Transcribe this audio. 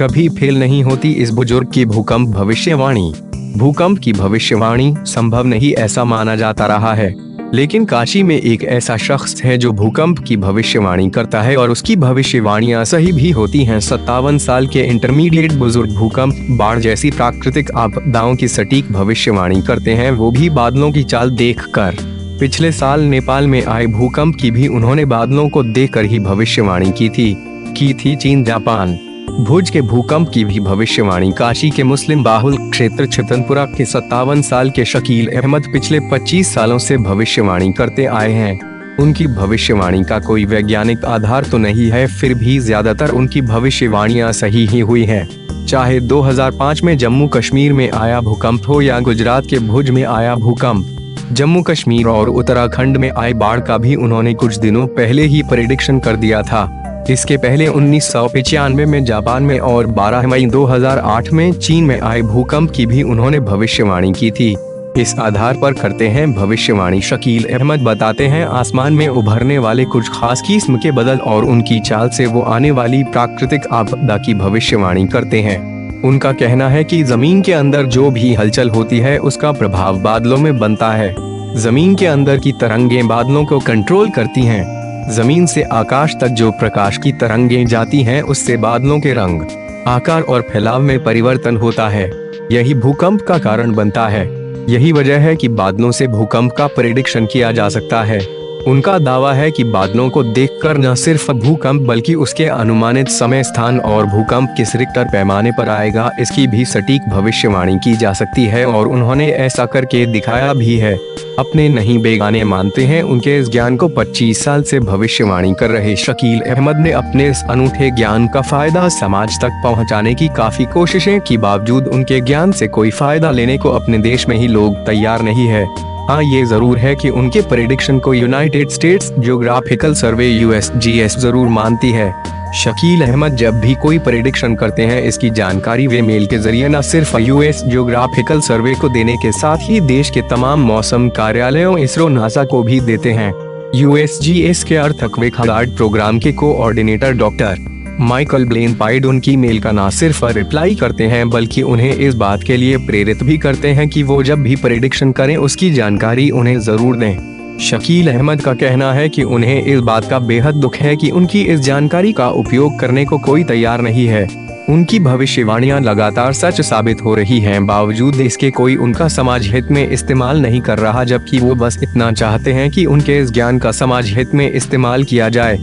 कभी फेल नहीं होती इस बुजुर्ग की भूकंप भविष्यवाणी। भूकंप की भविष्यवाणी संभव नहीं ऐसा माना जाता रहा है, लेकिन काशी में एक ऐसा शख्स है जो भूकंप की भविष्यवाणी करता है और उसकी भविष्यवाणियां सही भी होती हैं। 57 साल के इंटरमीडिएट बुजुर्ग भूकंप, बाढ़ जैसी प्राकृतिक आपदाओं की सटीक भविष्यवाणी करते हैं, वो भी बादलों की चाल देखकर। पिछले साल नेपाल में आए भूकंप की भी उन्होंने बादलों को देखकर ही भविष्यवाणी की थी। चीन, जापान, भुज के भूकंप की भी भविष्यवाणी काशी के मुस्लिम बाहुल क्षेत्र छतनपुरा के 57 साल के शकील अहमद पिछले 25 सालों से भविष्यवाणी करते आए हैं। उनकी भविष्यवाणी का कोई वैज्ञानिक आधार तो नहीं है, फिर भी ज्यादातर उनकी भविष्यवाणियां सही ही हुई हैं। चाहे 2005 में जम्मू कश्मीर में आया भूकंप हो या गुजरात के भुज में आया भूकंप, जम्मू कश्मीर और उत्तराखंड में आई बाढ़ का भी उन्होंने कुछ दिनों पहले ही प्रेडिक्शन कर दिया था। इसके पहले 1995 में जापान में और 12 मई 2008 में चीन में आए भूकंप की भी उन्होंने भविष्यवाणी की थी। इस आधार पर करते हैं भविष्यवाणी। शकील अहमद बताते हैं, आसमान में उभरने वाले कुछ खास किस्म के बादल और उनकी चाल से वो आने वाली प्राकृतिक आपदा की भविष्यवाणी करते हैं। उनका कहना है कि जमीन के अंदर जो भी हलचल होती है उसका प्रभाव बादलों में बनता है। जमीन के अंदर की तरंगें बादलों को कंट्रोल करती हैं। जमीन से आकाश तक जो प्रकाश की तरंगें जाती हैं उससे बादलों के रंग, आकार और फैलाव में परिवर्तन होता है। यही भूकंप का कारण बनता है। यही वजह है कि बादलों से भूकंप का प्रेडिक्शन किया जा सकता है। उनका दावा है कि बादलों को देखकर न सिर्फ भूकंप बल्कि उसके अनुमानित समय, स्थान और भूकंप किस रिक्टर पैमाने पर आएगा इसकी भी सटीक भविष्यवाणी की जा सकती है और उन्होंने ऐसा करके दिखाया भी है। अपने नहीं बेगाने मानते हैं उनके इस ज्ञान को। 25 साल से भविष्यवाणी कर रहे शकील अहमद ने अपने इस अनूठे ज्ञान का फायदा समाज तक पहुंचाने की काफी कोशिशें की, बावजूद उनके ज्ञान से कोई फायदा लेने को अपने देश में ही लोग तैयार नहीं है। हाँ, ये जरूर है कि उनके प्रेडिक्शन को यूनाइटेड स्टेट्स ज्योग्राफिकल सर्वे USGS जरूर मानती है। शकील अहमद जब भी कोई प्रेडिक्शन करते हैं इसकी जानकारी वे मेल के जरिए न सिर्फ US ज्योग्राफिकल सर्वे को देने के साथ ही देश के तमाम मौसम कार्यालयों, इसरो, नासा को भी देते हैं। USGS के अर्थक्वेक हजार्ड प्रोग्राम के coordinator doctor Michael Blanpied उनकी मेल का न सिर्फ रिप्लाई करते हैं बल्कि उन्हें इस बात के लिए प्रेरित भी करते हैं कि वो जब भी प्रेडिक्शन करें उसकी जानकारी उन्हें जरूर दें। शकील अहमद का कहना है कि उन्हें इस बात का बेहद दुख है कि उनकी इस जानकारी का उपयोग करने को कोई तैयार नहीं है। उनकी भविष्यवाणियां लगातार सच साबित हो रही हैं, बावजूद इसके कोई उनका समाज हित में इस्तेमाल नहीं कर रहा, जबकि वो बस इतना चाहते हैं कि उनके इस ज्ञान का समाज हित में इस्तेमाल किया जाए।